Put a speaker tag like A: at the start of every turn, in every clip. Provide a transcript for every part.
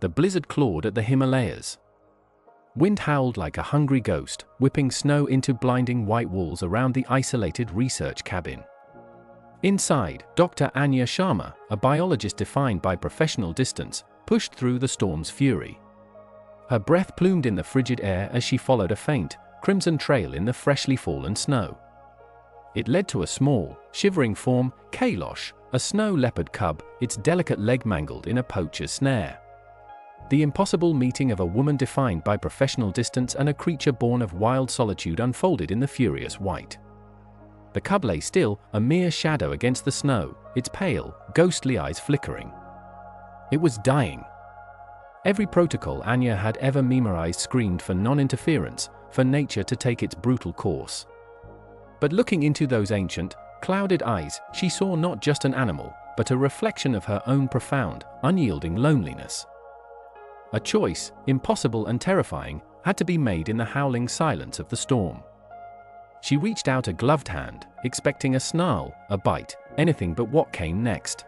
A: The blizzard clawed at the Himalayas. Wind howled like a hungry ghost, whipping snow into blinding white walls around the isolated research cabin. Inside, Dr. Anya Sharma, a biologist defined by professional distance, pushed through the storm's fury. Her breath plumed in the frigid air as she followed a faint, crimson trail in the freshly fallen snow. It led to a small, shivering form, Kailash, a snow leopard cub, its delicate leg mangled in a poacher's snare. The impossible meeting of a woman defined by professional distance and a creature born of wild solitude unfolded in the furious white. The cub lay still, a mere shadow against the snow, its pale, ghostly eyes flickering. It was dying. Every protocol Anya had ever memorized screamed for non-interference, for nature to take its brutal course. But looking into those ancient, clouded eyes, she saw not just an animal, but a reflection of her own profound, unyielding loneliness. A choice, impossible and terrifying, had to be made in the howling silence of the storm. She reached out a gloved hand, expecting a snarl, a bite, anything but what came next.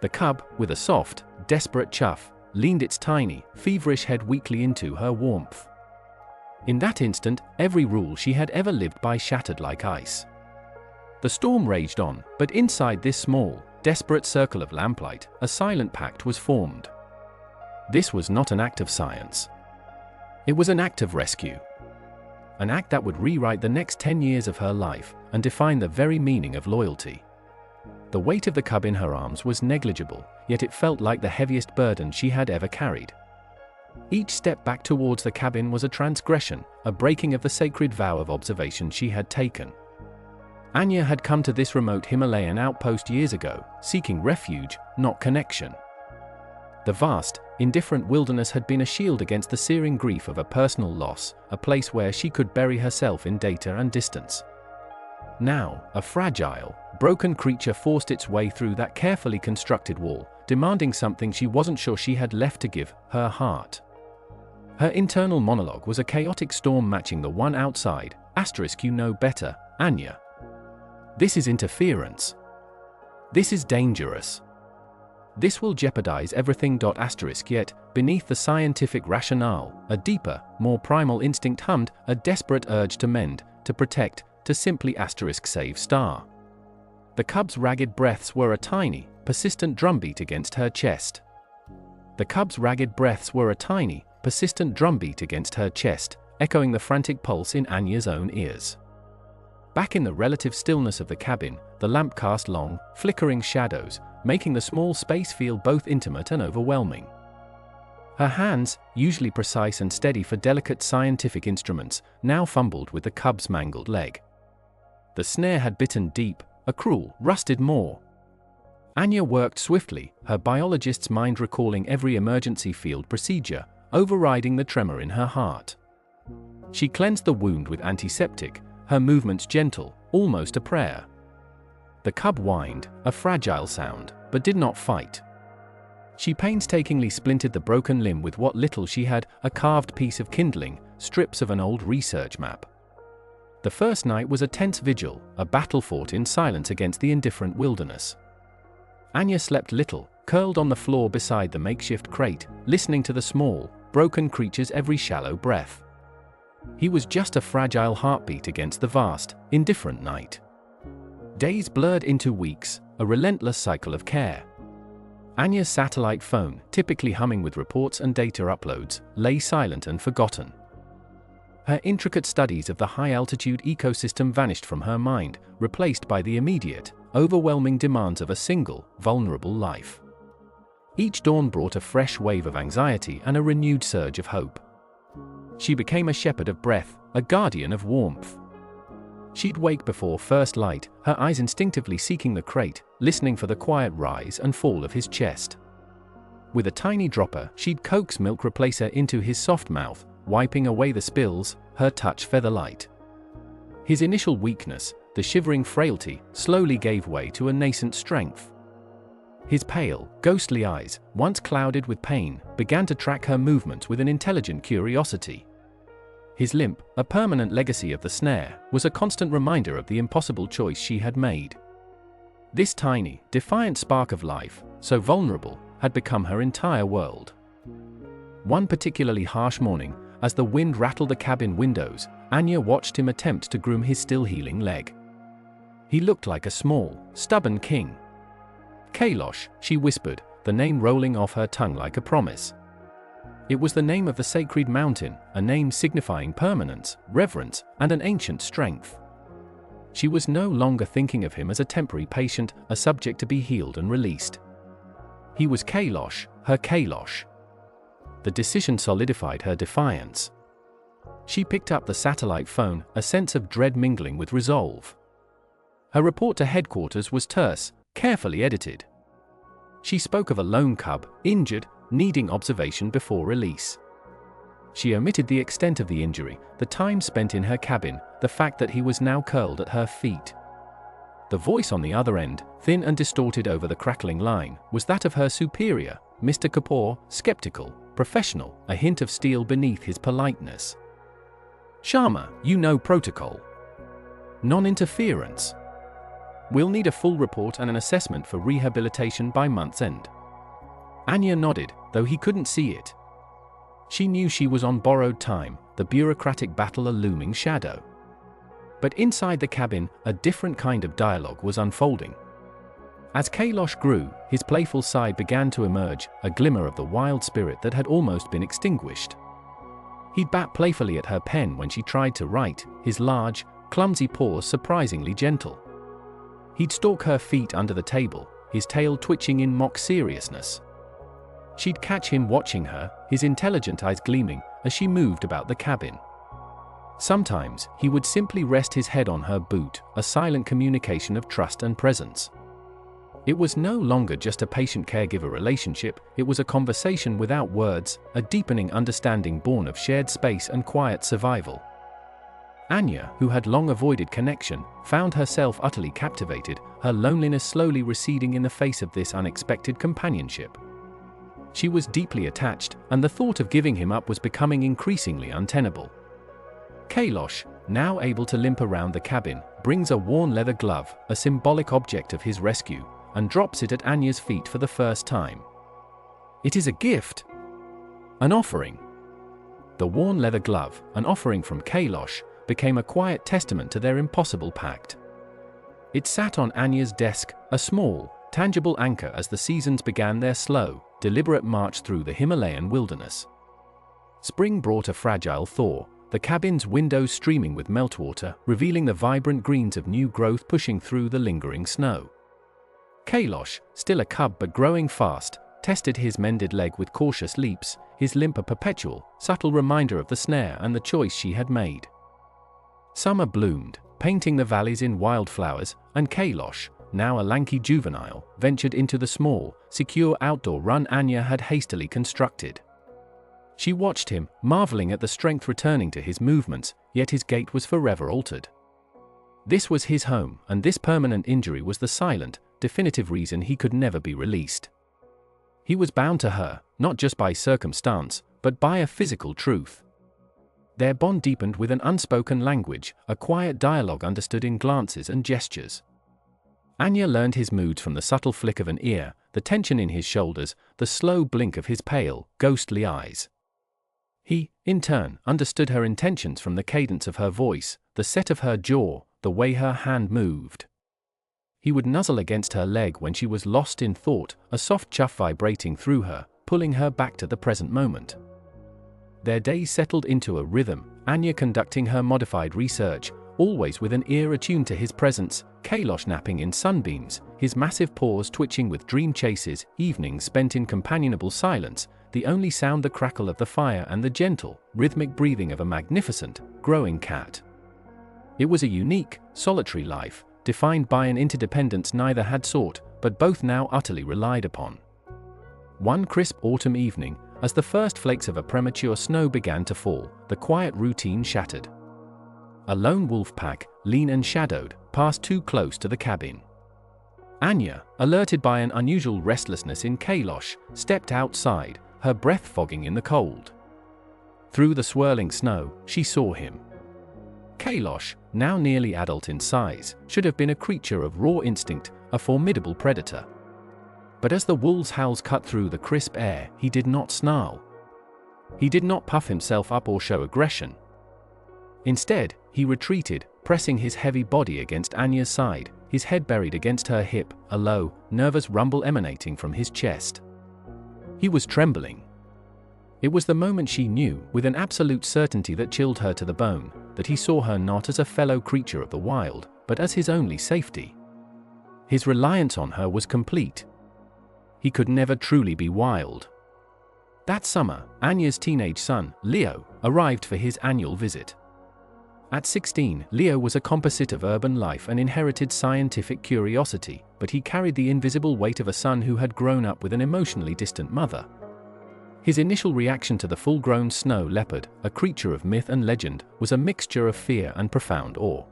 A: The cub, with a soft, desperate chuff, leaned its tiny, feverish head weakly into her warmth. In that instant, every rule she had ever lived by shattered like ice. The storm raged on, but inside this small, desperate circle of lamplight, a silent pact was formed. This was not an act of science. It was an act of rescue. An act that would rewrite the next 10 years of her life and define the very meaning of loyalty. The weight of the cub in her arms was negligible, yet it felt like the heaviest burden she had ever carried. Each step back towards the cabin was a transgression, a breaking of the sacred vow of observation she had taken. Anya had come to this remote Himalayan outpost years ago, seeking refuge, not connection. The vast, indifferent wilderness had been a shield against the searing grief of a personal loss, a place where she could bury herself in data and distance. Now, a fragile, broken creature forced its way through that carefully constructed wall, demanding something she wasn't sure she had left to give, her heart. Her internal monologue was a chaotic storm matching the one outside, * you know better, Anya. This is interference. This is dangerous. This will jeopardize everything. Yet, beneath the scientific rationale, a deeper, more primal instinct hummed, a desperate urge to mend, to protect, to simply *save star. The cub's ragged breaths were a tiny, persistent drumbeat against her chest. The cub's ragged breaths were a tiny, persistent drumbeat against her chest, echoing the frantic pulse in Anya's own ears. Back in the relative stillness of the cabin, the lamp cast long, flickering shadows, making the small space feel both intimate and overwhelming. Her hands, usually precise and steady for delicate scientific instruments, now fumbled with the cub's mangled leg. The snare had bitten deep, a cruel, rusted maw. Anya worked swiftly, her biologist's mind recalling every emergency field procedure, overriding the tremor in her heart. She cleansed the wound with antiseptic, her movements gentle, almost a prayer. The cub whined, a fragile sound, but did not fight. She painstakingly splintered the broken limb with what little she had, a carved piece of kindling, strips of an old research map. The first night was a tense vigil, a battle fought in silence against the indifferent wilderness. Anya slept little, curled on the floor beside the makeshift crate, listening to the small, broken creature's every shallow breath. He was just a fragile heartbeat against the vast, indifferent night. Days blurred into weeks, a relentless cycle of care. Anya's satellite phone, typically humming with reports and data uploads, lay silent and forgotten. Her intricate studies of the high-altitude ecosystem vanished from her mind, replaced by the immediate, overwhelming demands of a single, vulnerable life. Each dawn brought a fresh wave of anxiety and a renewed surge of hope. She became a shepherd of breath, a guardian of warmth. She'd wake before first light, her eyes instinctively seeking the crate, listening for the quiet rise and fall of his chest. With a tiny dropper, she'd coax milk replacer into his soft mouth, wiping away the spills, her touch feather-light. His initial weakness, the shivering frailty, slowly gave way to a nascent strength. His pale, ghostly eyes, once clouded with pain, began to track her movements with an intelligent curiosity. His limp, a permanent legacy of the snare, was a constant reminder of the impossible choice she had made. This tiny, defiant spark of life, so vulnerable, had become her entire world. One particularly harsh morning, as the wind rattled the cabin windows, Anya watched him attempt to groom his still-healing leg. He looked like a small, stubborn king. Kailash, she whispered, the name rolling off her tongue like a promise. It was the name of the sacred mountain, a name signifying permanence, reverence, and an ancient strength. She was no longer thinking of him as a temporary patient, a subject to be healed and released. He was Kailash, her Kailash. The decision solidified her defiance. She picked up the satellite phone, a sense of dread mingling with resolve. Her report to headquarters was terse, carefully edited. She spoke of a lone cub, injured, needing observation before release. She omitted the extent of the injury, the time spent in her cabin, the fact that he was now curled at her feet. The voice on the other end, thin and distorted over the crackling line, was that of her superior, Mr. Kapoor, skeptical, professional, a hint of steel beneath his politeness. "Sharma, you know protocol. Non-interference. We'll need a full report and an assessment for rehabilitation by month's end." Anya nodded, though he couldn't see it. She knew she was on borrowed time, the bureaucratic battle a looming shadow. But inside the cabin, a different kind of dialogue was unfolding. As Kailash grew, his playful side began to emerge, a glimmer of the wild spirit that had almost been extinguished. He'd bat playfully at her pen when she tried to write, his large, clumsy paws surprisingly gentle. He'd stalk her feet under the table, his tail twitching in mock seriousness. She'd catch him watching her, his intelligent eyes gleaming, as she moved about the cabin. Sometimes, he would simply rest his head on her boot, a silent communication of trust and presence. It was no longer just a patient-caregiver relationship, it was a conversation without words, a deepening understanding born of shared space and quiet survival. Anya, who had long avoided connection, found herself utterly captivated, her loneliness slowly receding in the face of this unexpected companionship. She was deeply attached, and the thought of giving him up was becoming increasingly untenable. Kailash, now able to limp around the cabin, brings a worn leather glove, a symbolic object of his rescue, and drops it at Anya's feet for the first time. It is a gift. An offering. The worn leather glove, an offering from Kailash, became a quiet testament to their impossible pact. It sat on Anya's desk, a small, tangible anchor as the seasons began their slow, deliberate march through the Himalayan wilderness. Spring brought a fragile thaw, the cabin's windows streaming with meltwater, revealing the vibrant greens of new growth pushing through the lingering snow. Kailash, still a cub but growing fast, tested his mended leg with cautious leaps, his limp a perpetual, subtle reminder of the snare and the choice she had made. Summer bloomed, painting the valleys in wildflowers, and Kailash, now a lanky juvenile, ventured into the small, secure outdoor run Anya had hastily constructed. She watched him, marveling at the strength returning to his movements, yet his gait was forever altered. This was his home, and this permanent injury was the silent, definitive reason he could never be released. He was bound to her, not just by circumstance, but by a physical truth. Their bond deepened with an unspoken language, a quiet dialogue understood in glances and gestures. Anya learned his moods from the subtle flick of an ear, the tension in his shoulders, the slow blink of his pale, ghostly eyes. He, in turn, understood her intentions from the cadence of her voice, the set of her jaw, the way her hand moved. He would nuzzle against her leg when she was lost in thought, a soft chuff vibrating through her, pulling her back to the present moment. Their days settled into a rhythm, Anya conducting her modified research, always with an ear attuned to his presence, Kailash napping in sunbeams, his massive paws twitching with dream chases, evenings spent in companionable silence, the only sound the crackle of the fire and the gentle, rhythmic breathing of a magnificent, growing cat. It was a unique, solitary life, defined by an interdependence neither had sought, but both now utterly relied upon. One crisp autumn evening, as the first flakes of a premature snow began to fall, the quiet routine shattered. A lone wolf pack, lean and shadowed, passed too close to the cabin. Anya, alerted by an unusual restlessness in Kailash, stepped outside, her breath fogging in the cold. Through the swirling snow, she saw him. Kailash, now nearly adult in size, should have been a creature of raw instinct, a formidable predator. But as the wolf's howls cut through the crisp air, he did not snarl. He did not puff himself up or show aggression. Instead, he retreated, pressing his heavy body against Anya's side, his head buried against her hip, a low, nervous rumble emanating from his chest. He was trembling. It was the moment she knew, with an absolute certainty that chilled her to the bone, that he saw her not as a fellow creature of the wild, but as his only safety. His reliance on her was complete. He could never truly be wild. That summer, Anya's teenage son, Leo, arrived for his annual visit. At 16, Leo was a composite of urban life and inherited scientific curiosity, but he carried the invisible weight of a son who had grown up with an emotionally distant mother. His initial reaction to the full-grown snow leopard, a creature of myth and legend, was a mixture of fear and profound awe.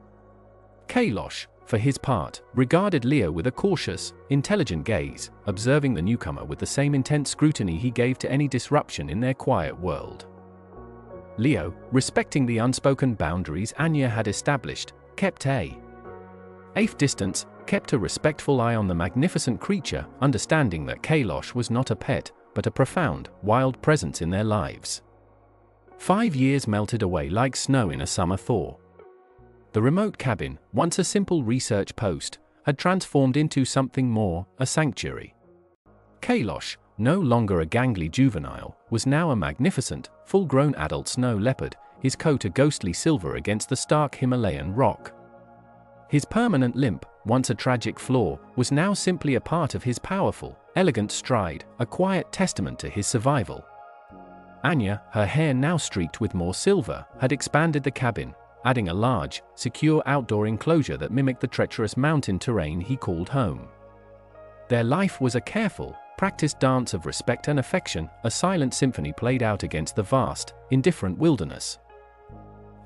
A: Kailash, for his part, regarded Leo with a cautious, intelligent gaze, observing the newcomer with the same intense scrutiny he gave to any disruption in their quiet world. Leo, respecting the unspoken boundaries Anya had established, kept a distance, kept a respectful eye on the magnificent creature, understanding that Kailash was not a pet, but a profound, wild presence in their lives. 5 years melted away like snow in a summer thaw. The remote cabin, once a simple research post, had transformed into something more, a sanctuary. Kailash, no longer a gangly juvenile, was now a magnificent, full-grown adult snow leopard, his coat a ghostly silver against the stark Himalayan rock. His permanent limp, once a tragic flaw, was now simply a part of his powerful, elegant stride, a quiet testament to his survival. Anya, her hair now streaked with more silver, had expanded the cabin, adding a large, secure outdoor enclosure that mimicked the treacherous mountain terrain he called home. Their life was a careful, practiced dance of respect and affection, a silent symphony played out against the vast, indifferent wilderness.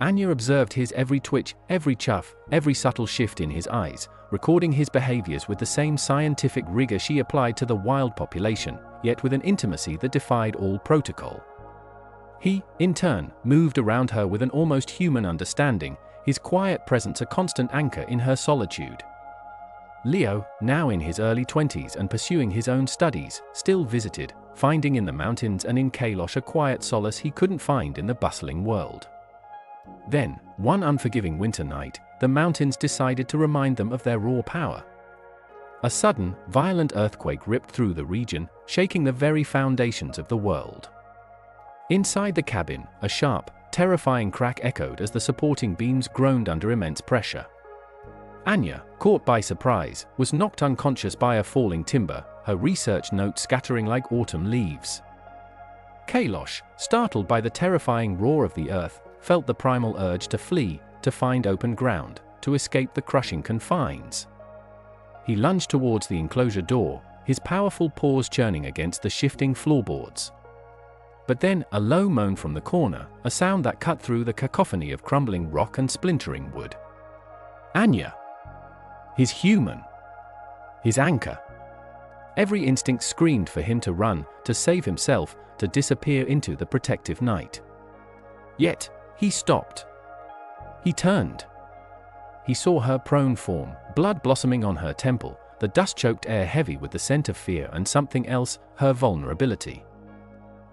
A: Anya observed his every twitch, every chuff, every subtle shift in his eyes, recording his behaviors with the same scientific rigor she applied to the wild population, yet with an intimacy that defied all protocol. He, in turn, moved around her with an almost human understanding, his quiet presence a constant anchor in her solitude. Leo, now in his early 20s and pursuing his own studies, still visited, finding in the mountains and in Kailash a quiet solace he couldn't find in the bustling world. Then, one unforgiving winter night, the mountains decided to remind them of their raw power. A sudden, violent earthquake ripped through the region, shaking the very foundations of the world. Inside the cabin, a sharp, terrifying crack echoed as the supporting beams groaned under immense pressure. Anya, caught by surprise, was knocked unconscious by a falling timber, her research notes scattering like autumn leaves. Kailash, startled by the terrifying roar of the earth, felt the primal urge to flee, to find open ground, to escape the crushing confines. He lunged towards the enclosure door, his powerful paws churning against the shifting floorboards. But then, a low moan from the corner, a sound that cut through the cacophony of crumbling rock and splintering wood. Anya! His human! His anchor! Every instinct screamed for him to run, to save himself, to disappear into the protective night. Yet, he stopped. He turned. He saw her prone form, blood blossoming on her temple, the dust-choked air heavy with the scent of fear and something else, her vulnerability.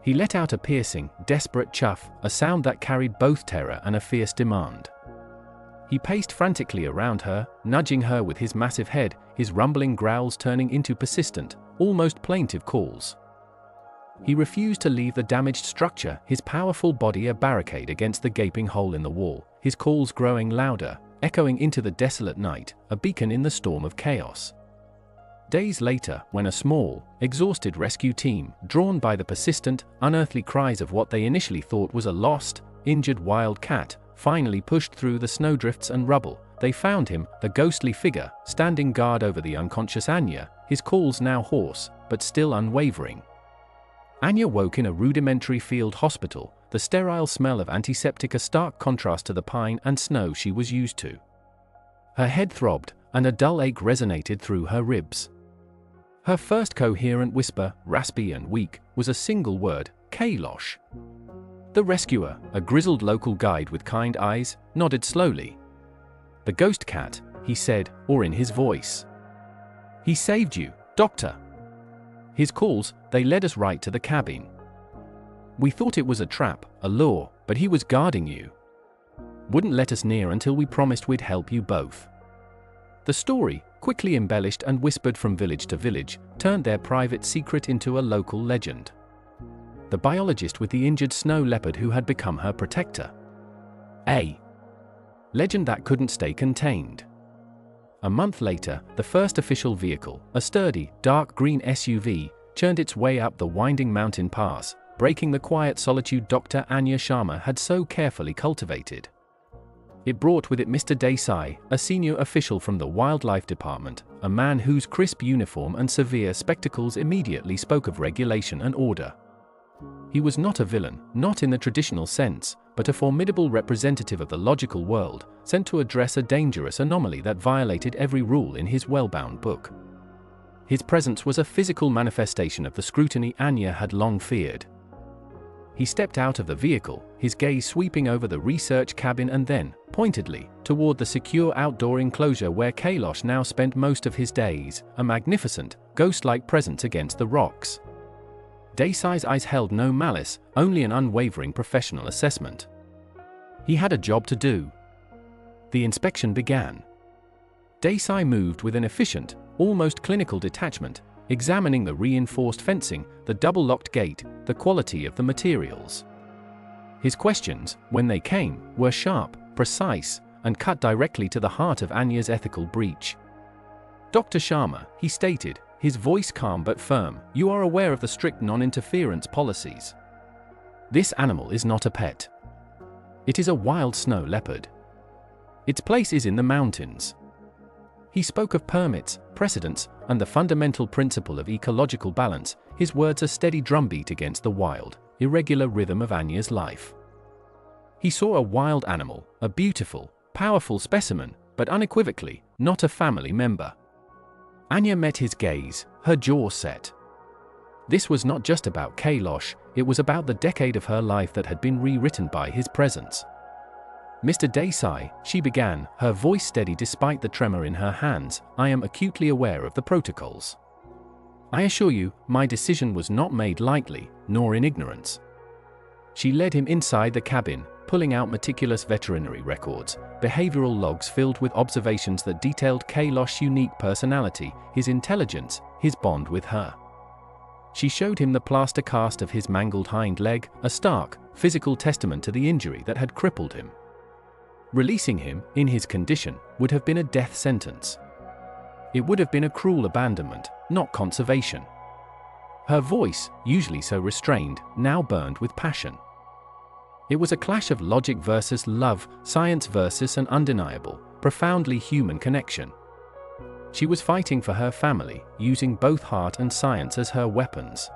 A: He let out a piercing, desperate chuff, a sound that carried both terror and a fierce demand. He paced frantically around her, nudging her with his massive head, his rumbling growls turning into persistent, almost plaintive calls. He refused to leave the damaged structure, his powerful body a barricade against the gaping hole in the wall, his calls growing louder, echoing into the desolate night, a beacon in the storm of chaos. Days later, when a small, exhausted rescue team, drawn by the persistent, unearthly cries of what they initially thought was a lost, injured wild cat, finally pushed through the snowdrifts and rubble, they found him, the ghostly figure, standing guard over the unconscious Anya, his calls now hoarse, but still unwavering. Anya woke in a rudimentary field hospital, the sterile smell of antiseptic a stark contrast to the pine and snow she was used to. Her head throbbed, and a dull ache resonated through her ribs. Her first coherent whisper, raspy and weak, was a single word, Kailash. The rescuer, a grizzled local guide with kind eyes, nodded slowly. "The ghost cat," he said, awe in his voice. "He saved you, doctor." His calls, they led us right to the cabin. We thought it was a trap, a lure, but he was guarding you. Wouldn't let us near until we promised we'd help you both." The story, quickly embellished and whispered from village to village, turned their private secret into a local legend. The biologist with the injured snow leopard who had become her protector. A legend that couldn't stay contained. A month later, the first official vehicle, a sturdy, dark green SUV, churned its way up the winding mountain pass, breaking the quiet solitude Dr. Anya Sharma had so carefully cultivated. It brought with it Mr. Desai, a senior official from the Wildlife Department, a man whose crisp uniform and severe spectacles immediately spoke of regulation and order. He was not a villain, not in the traditional sense, but a formidable representative of the logical world, sent to address a dangerous anomaly that violated every rule in his well-bound book. His presence was a physical manifestation of the scrutiny Anya had long feared. He stepped out of the vehicle, his gaze sweeping over the research cabin and then, pointedly, toward the secure outdoor enclosure where Kailash now spent most of his days, a magnificent, ghost-like presence against the rocks. Desai's eyes held no malice, only an unwavering professional assessment. He had a job to do. The inspection began. Desai moved with an efficient, almost clinical detachment, examining the reinforced fencing, the double-locked gate, the quality of the materials. His questions, when they came, were sharp, precise, and cut directly to the heart of Anya's ethical breach. "Dr. Sharma," he stated, his voice calm but firm, "you are aware of the strict non-interference policies. This animal is not a pet. It is a wild snow leopard. Its place is in the mountains." He spoke of permits, precedents, and the fundamental principle of ecological balance, his words a steady drumbeat against the wild, irregular rhythm of Anya's life. He saw a wild animal, a beautiful, powerful specimen, but unequivocally, not a family member. Anya met his gaze, her jaw set. This was not just about Kailash, it was about the decade of her life that had been rewritten by his presence. "Mr. Desai," she began, her voice steady despite the tremor in her hands, "I am acutely aware of the protocols. I assure you, my decision was not made lightly, nor in ignorance." She led him inside the cabin, pulling out meticulous veterinary records, behavioral logs filled with observations that detailed Kailash's unique personality, his intelligence, his bond with her. She showed him the plaster cast of his mangled hind leg, a stark, physical testament to the injury that had crippled him. Releasing him, in his condition, would have been a death sentence. It would have been a cruel abandonment, not conservation. Her voice, usually so restrained, now burned with passion. It was a clash of logic versus love, science versus an undeniable, profoundly human connection. She was fighting for her family, using both heart and science as her weapons.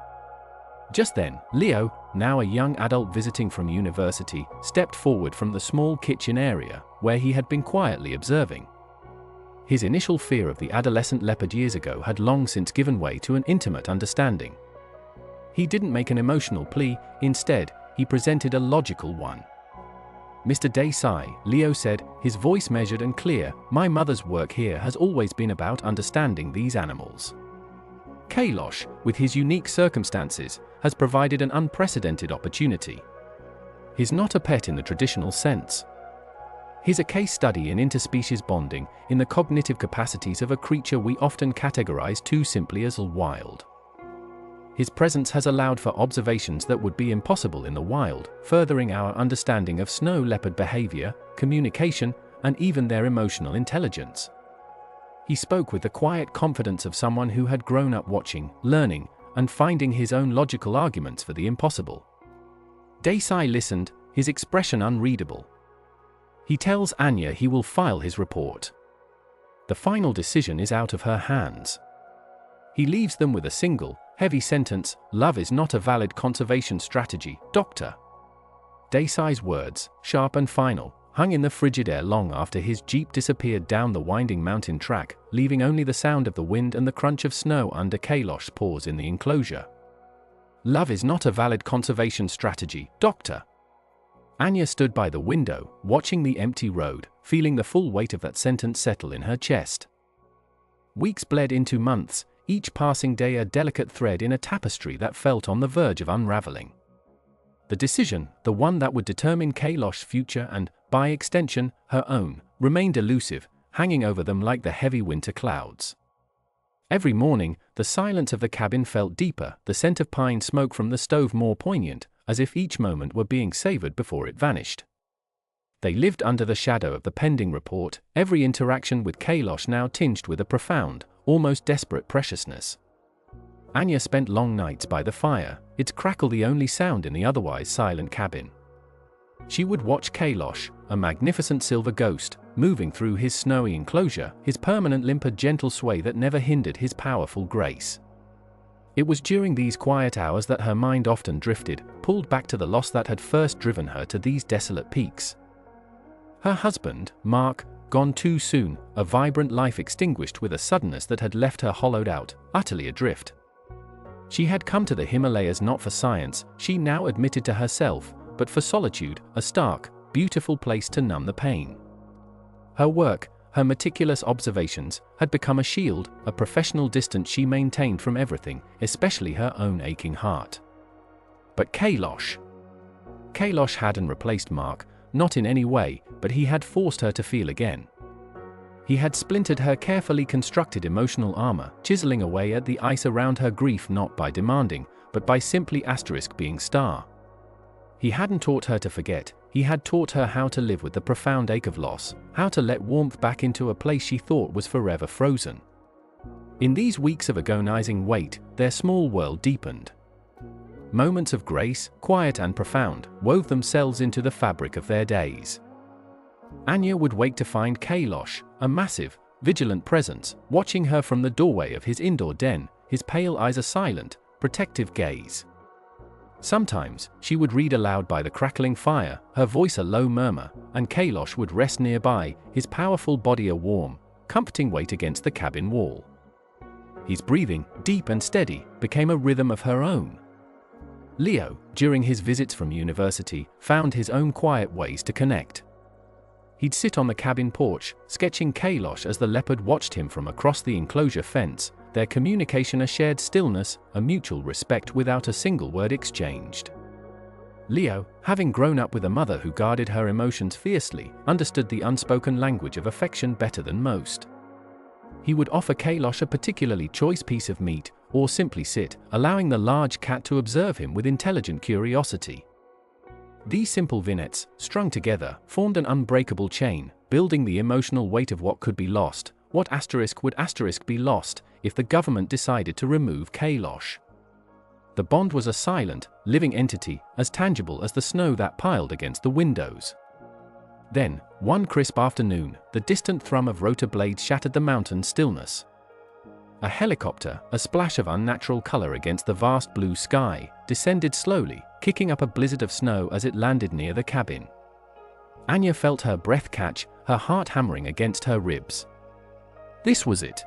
A: Just then, Leo, now a young adult visiting from university, stepped forward from the small kitchen area, where he had been quietly observing. His initial fear of the adolescent leopard years ago had long since given way to an intimate understanding. He didn't make an emotional plea, instead, he presented a logical one. "Mr. Desai," Leo said, his voice measured and clear, "my mother's work here has always been about understanding these animals. Kailash, with his unique circumstances, has provided an unprecedented opportunity. He's not a pet in the traditional sense. He's a case study in interspecies bonding, in the cognitive capacities of a creature we often categorize too simply as wild. His presence has allowed for observations that would be impossible in the wild, furthering our understanding of snow leopard behavior, communication, and even their emotional intelligence." He spoke with the quiet confidence of someone who had grown up watching, learning, and finding his own logical arguments for the impossible. Desai listened, his expression unreadable. He tells Anya he will file his report. The final decision is out of her hands. He leaves them with a single, heavy sentence, "Love is not a valid conservation strategy, Doctor." Desai's words, sharp and final, hung in the frigid air long after his jeep disappeared down the winding mountain track, leaving only the sound of the wind and the crunch of snow under Kailash's paws in the enclosure. "Love is not a valid conservation strategy, Doctor." Anya stood by the window, watching the empty road, feeling the full weight of that sentence settle in her chest. Weeks bled into months, each passing day a delicate thread in a tapestry that felt on the verge of unraveling. The decision, the one that would determine Kailosh's future and, by extension, her own, remained elusive, hanging over them like the heavy winter clouds. Every morning, the silence of the cabin felt deeper, the scent of pine smoke from the stove more poignant, as if each moment were being savored before it vanished. They lived under the shadow of the pending report, every interaction with Kailosh now tinged with a profound, almost desperate preciousness. Anya spent long nights by the fire, its crackle the only sound in the otherwise silent cabin. She would watch Kailosh, a magnificent silver ghost, moving through his snowy enclosure, his permanent limp a gentle sway that never hindered his powerful grace. It was during these quiet hours that her mind often drifted, pulled back to the loss that had first driven her to these desolate peaks. Her husband, Mark, gone too soon, a vibrant life extinguished with a suddenness that had left her hollowed out, utterly adrift. She had come to the Himalayas not for science, she now admitted to herself, but for solitude, a stark, beautiful place to numb the pain. Her work, her meticulous observations, had become a shield, a professional distance she maintained from everything, especially her own aching heart. But Kailosh hadn't replaced Mark, not in any way, but he had forced her to feel again. He had splintered her carefully constructed emotional armor, chiseling away at the ice around her grief not by demanding, but by simply being star. He hadn't taught her to forget, he had taught her how to live with the profound ache of loss, how to let warmth back into a place she thought was forever frozen. In these weeks of agonizing wait, their small world deepened. Moments of grace, quiet and profound, wove themselves into the fabric of their days. Anya would wake to find Kailosh, a massive, vigilant presence, watching her from the doorway of his indoor den, his pale eyes a silent, protective gaze. Sometimes, she would read aloud by the crackling fire, her voice a low murmur, and Kailosh would rest nearby, his powerful body a warm, comforting weight against the cabin wall. His breathing, deep and steady, became a rhythm of her own. Leo, during his visits from university, found his own quiet ways to connect. He'd sit on the cabin porch, sketching Kailosh as the Leopard watched him from across the enclosure fence, their communication a shared stillness, a mutual respect without a single word exchanged. Leo, having grown up with a mother who guarded her emotions fiercely, understood the unspoken language of affection better than most. He would offer Kailosh a particularly choice piece of meat, or simply sit, allowing the large cat to observe him with intelligent curiosity. These simple vignettes, strung together, formed an unbreakable chain, building the emotional weight of what could be lost, what would be lost, if the government decided to remove Kailosh. The bond was a silent, living entity, as tangible as the snow that piled against the windows. Then, one crisp afternoon, the distant thrum of rotor blades shattered the mountain stillness. A helicopter, a splash of unnatural color against the vast blue sky, descended slowly, kicking up a blizzard of snow as it landed near the cabin. Anya felt her breath catch, her heart hammering against her ribs. This was it.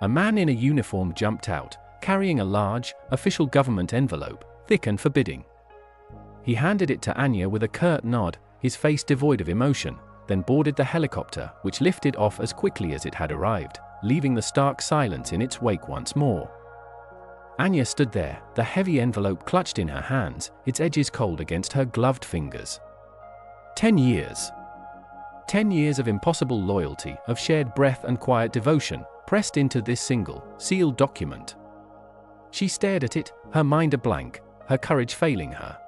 A: A man in a uniform jumped out, carrying a large, official government envelope, thick and forbidding. He handed it to Anya with a curt nod, his face devoid of emotion, then boarded the helicopter, which lifted off as quickly as it had arrived, leaving the stark silence in its wake once more. Anya stood there, the heavy envelope clutched in her hands, its edges cold against her gloved fingers. 10 years. 10 years of impossible loyalty, of shared breath and quiet devotion, pressed into this single, sealed document. She stared at it, her mind a blank, her courage failing her.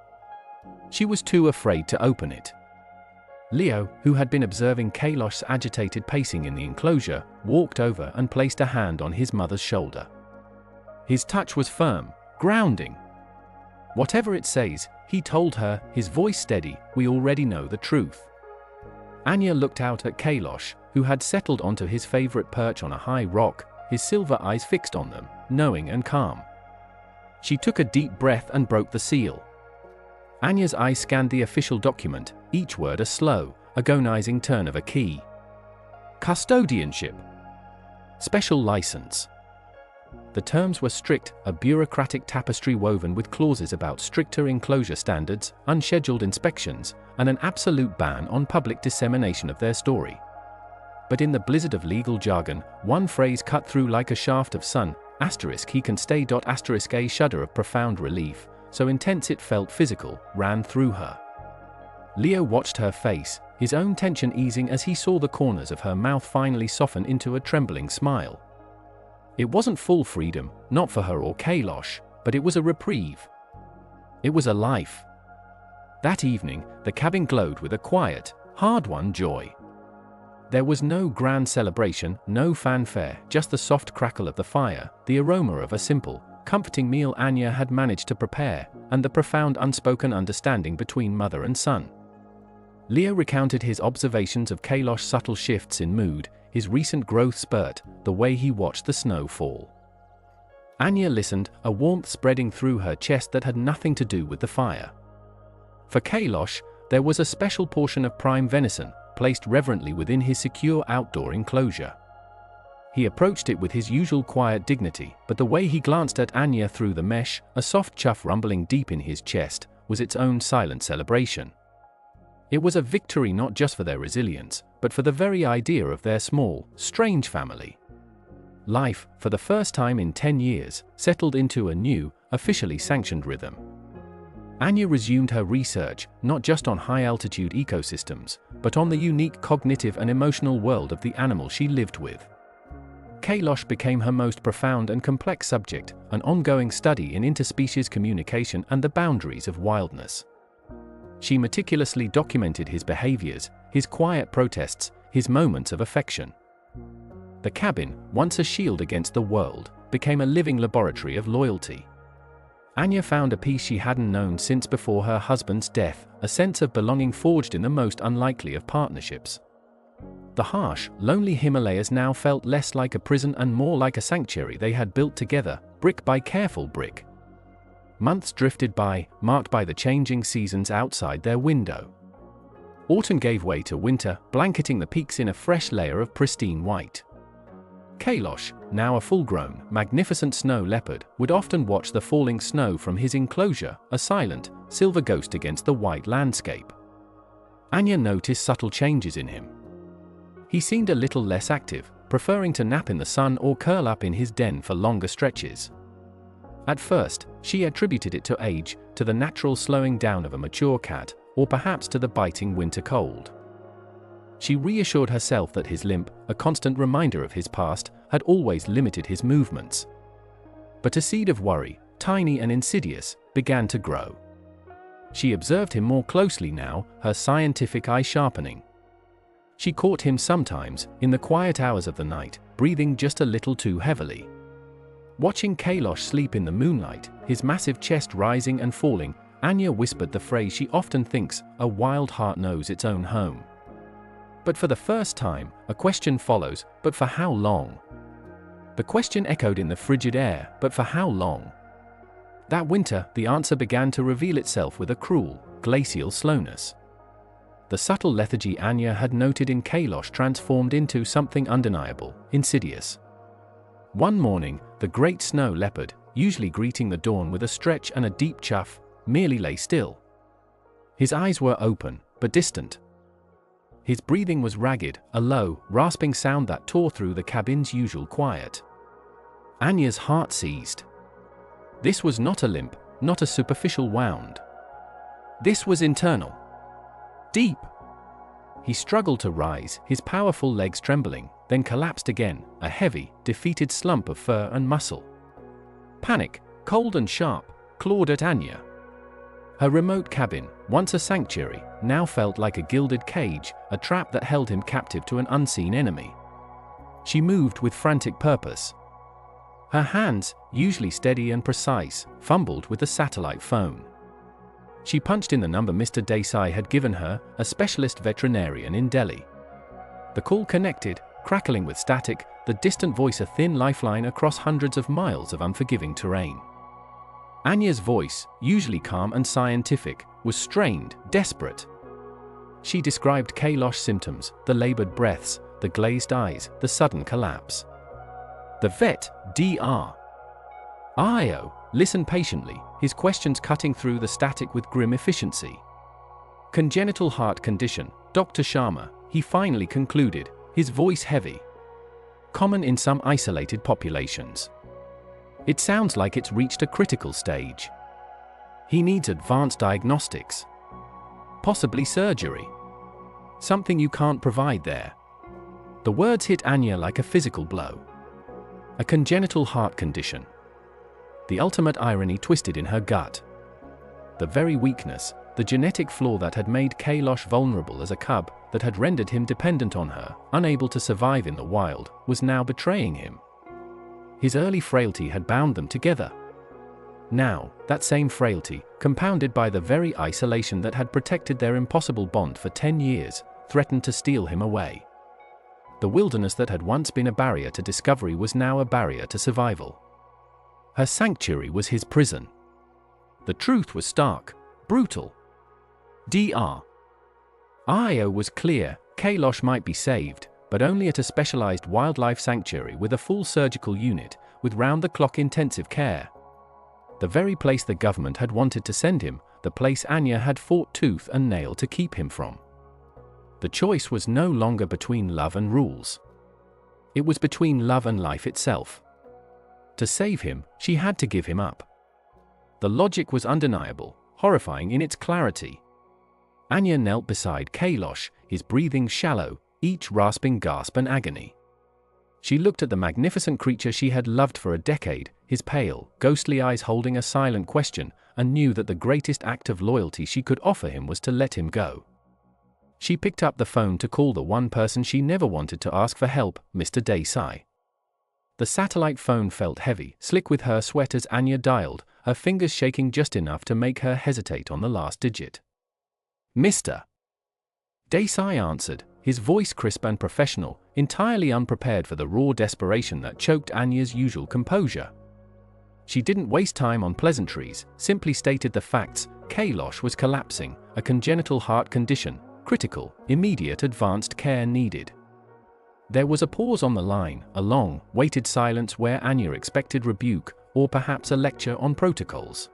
A: She was too afraid to open it. Leo, who had been observing Kailosh's agitated pacing in the enclosure, walked over and placed a hand on his mother's shoulder. His touch was firm, grounding. Whatever it says, he told her, his voice steady, we already know the truth. Anya looked out at Kailosh, who had settled onto his favorite perch on a high rock, his silver eyes fixed on them, knowing and calm. She took a deep breath and broke the seal. Anya's eyes scanned the official document, each word a slow, agonizing turn of a key. Custodianship. Special license. The terms were strict, a bureaucratic tapestry woven with clauses about stricter enclosure standards, unscheduled inspections, and an absolute ban on public dissemination of their story. But in the blizzard of legal jargon, one phrase cut through like a shaft of sun, *he can stay. *A shudder of profound relief, so intense it felt physical, ran through her. Leo watched her face, his own tension easing as he saw the corners of her mouth finally soften into a trembling smile. It wasn't full freedom, not for her or Kailash, but it was a reprieve. It was a life. That evening, the cabin glowed with a quiet, hard-won joy. There was no grand celebration, no fanfare, just the soft crackle of the fire, the aroma of a simple, comforting meal Anya had managed to prepare, and the profound unspoken understanding between mother and son. Leo recounted his observations of Kailash's subtle shifts in mood, his recent growth spurt, the way he watched the snow fall. Anya listened, a warmth spreading through her chest that had nothing to do with the fire. For Kailash, there was a special portion of prime venison, placed reverently within his secure outdoor enclosure. He approached it with his usual quiet dignity, but the way he glanced at Anya through the mesh, a soft chuff rumbling deep in his chest, was its own silent celebration. It was a victory not just for their resilience, but for the very idea of their small, strange family. Life, for the first time in 10 years, settled into a new, officially sanctioned rhythm. Anya resumed her research, not just on high-altitude ecosystems, but on the unique cognitive and emotional world of the animal she lived with. Kailash became her most profound and complex subject, an ongoing study in interspecies communication and the boundaries of wildness. She meticulously documented his behaviors, his quiet protests, his moments of affection. The cabin, once a shield against the world, became a living laboratory of loyalty. Anya found a peace she hadn't known since before her husband's death, a sense of belonging forged in the most unlikely of partnerships. The harsh, lonely Himalayas now felt less like a prison and more like a sanctuary they had built together, brick by careful brick. Months drifted by, marked by the changing seasons outside their window. Autumn gave way to winter, blanketing the peaks in a fresh layer of pristine white. Kailash, now a full-grown, magnificent snow leopard, would often watch the falling snow from his enclosure, a silent, silver ghost against the white landscape. Anya noticed subtle changes in him. He seemed a little less active, preferring to nap in the sun or curl up in his den for longer stretches. At first, she attributed it to age, to the natural slowing down of a mature cat, or perhaps to the biting winter cold. She reassured herself that his limp, a constant reminder of his past, had always limited his movements. But a seed of worry, tiny and insidious, began to grow. She observed him more closely now, her scientific eye sharpening. She caught him sometimes, in the quiet hours of the night, breathing just a little too heavily. Watching Kailash sleep in the moonlight, his massive chest rising and falling, Anya whispered the phrase she often thinks, "A wild heart knows its own home." But for the first time, a question follows, but for how long? The question echoed in the frigid air, but for how long? That winter, the answer began to reveal itself with a cruel, glacial slowness. The subtle lethargy Anya had noted in Kailash transformed into something undeniable, insidious. One morning, the great snow leopard, usually greeting the dawn with a stretch and a deep chuff, merely lay still. His eyes were open, but distant. His breathing was ragged, a low, rasping sound that tore through the cabin's usual quiet. Anya's heart seized. This was not a limp, not a superficial wound. This was internal. Deep. He struggled to rise, his powerful legs trembling, then collapsed again, a heavy, defeated slump of fur and muscle. Panic, cold and sharp, clawed at Anya. Her remote cabin, once a sanctuary, now felt like a gilded cage, a trap that held him captive to an unseen enemy. She moved with frantic purpose. Her hands, usually steady and precise, fumbled with the satellite phone. She punched in the number Mr. Desai had given her, a specialist veterinarian in Delhi. The call connected, crackling with static, the distant voice a thin lifeline across hundreds of miles of unforgiving terrain. Anya's voice, usually calm and scientific, was strained, desperate. She described Kailash's symptoms, the labored breaths, the glazed eyes, the sudden collapse. The vet, Dr. Io, listened patiently, his questions cutting through the static with grim efficiency. Congenital heart condition, Dr. Sharma, he finally concluded, his voice heavy. Common in some isolated populations. It sounds like it's reached a critical stage. He needs advanced diagnostics. Possibly surgery. Something you can't provide there. The words hit Anya like a physical blow. A congenital heart condition. The ultimate irony twisted in her gut. The very weakness, the genetic flaw that had made Kailash vulnerable as a cub, that had rendered him dependent on her, unable to survive in the wild, was now betraying him. His early frailty had bound them together. Now, that same frailty, compounded by the very isolation that had protected their impossible bond for 10 years, threatened to steal him away. The wilderness that had once been a barrier to discovery was now a barrier to survival. Her sanctuary was his prison. The truth was stark, brutal. Io was clear, Kailash might be saved, but only at a specialized wildlife sanctuary with a full surgical unit, with round-the-clock intensive care. The very place the government had wanted to send him, the place Anya had fought tooth and nail to keep him from. The choice was no longer between love and rules. It was between love and life itself. To save him, she had to give him up. The logic was undeniable, horrifying in its clarity. Anya knelt beside Kailash, his breathing shallow, each rasping gasp an agony. She looked at the magnificent creature she had loved for a decade, his pale, ghostly eyes holding a silent question, and knew that the greatest act of loyalty she could offer him was to let him go. She picked up the phone to call the one person she never wanted to ask for help, Mr. Desai. The satellite phone felt heavy, slick with her sweat as Anya dialed, her fingers shaking just enough to make her hesitate on the last digit. Mr. Desai answered, his voice crisp and professional, entirely unprepared for the raw desperation that choked Anya's usual composure. She didn't waste time on pleasantries, simply stated the facts. Kailash was collapsing, a congenital heart condition, critical, immediate advanced care needed. There was a pause on the line, a long, weighted silence where Anya expected rebuke, or perhaps a lecture on protocols.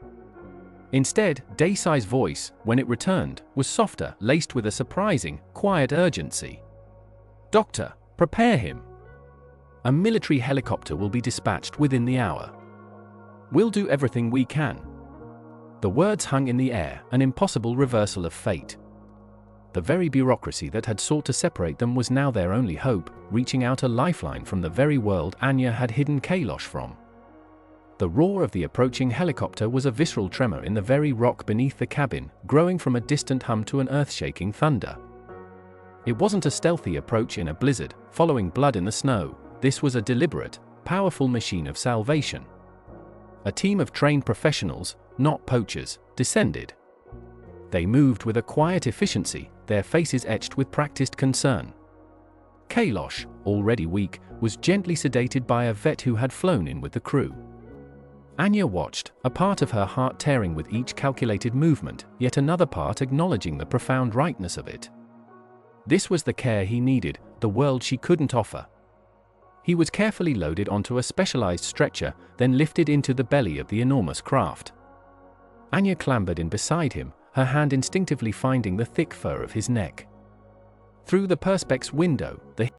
A: Instead, Desai's voice, when it returned, was softer, laced with a surprising, quiet urgency. Doctor, prepare him. A military helicopter will be dispatched within the hour. We'll do everything we can. The words hung in the air, an impossible reversal of fate. The very bureaucracy that had sought to separate them was now their only hope, reaching out a lifeline from the very world Anya had hidden Kailash from. The roar of the approaching helicopter was a visceral tremor in the very rock beneath the cabin, growing from a distant hum to an earth-shaking thunder. It wasn't a stealthy approach in a blizzard, following blood in the snow. This was a deliberate, powerful machine of salvation. A team of trained professionals, not poachers, descended. They moved with a quiet efficiency, their faces etched with practiced concern. Kailash, already weak, was gently sedated by a vet who had flown in with the crew. Anya watched, a part of her heart tearing with each calculated movement, yet another part acknowledging the profound rightness of it. This was the care he needed, the world she couldn't offer. He was carefully loaded onto a specialized stretcher, then lifted into the belly of the enormous craft. Anya clambered in beside him, her hand instinctively finding the thick fur of his neck. Through the perspex window, the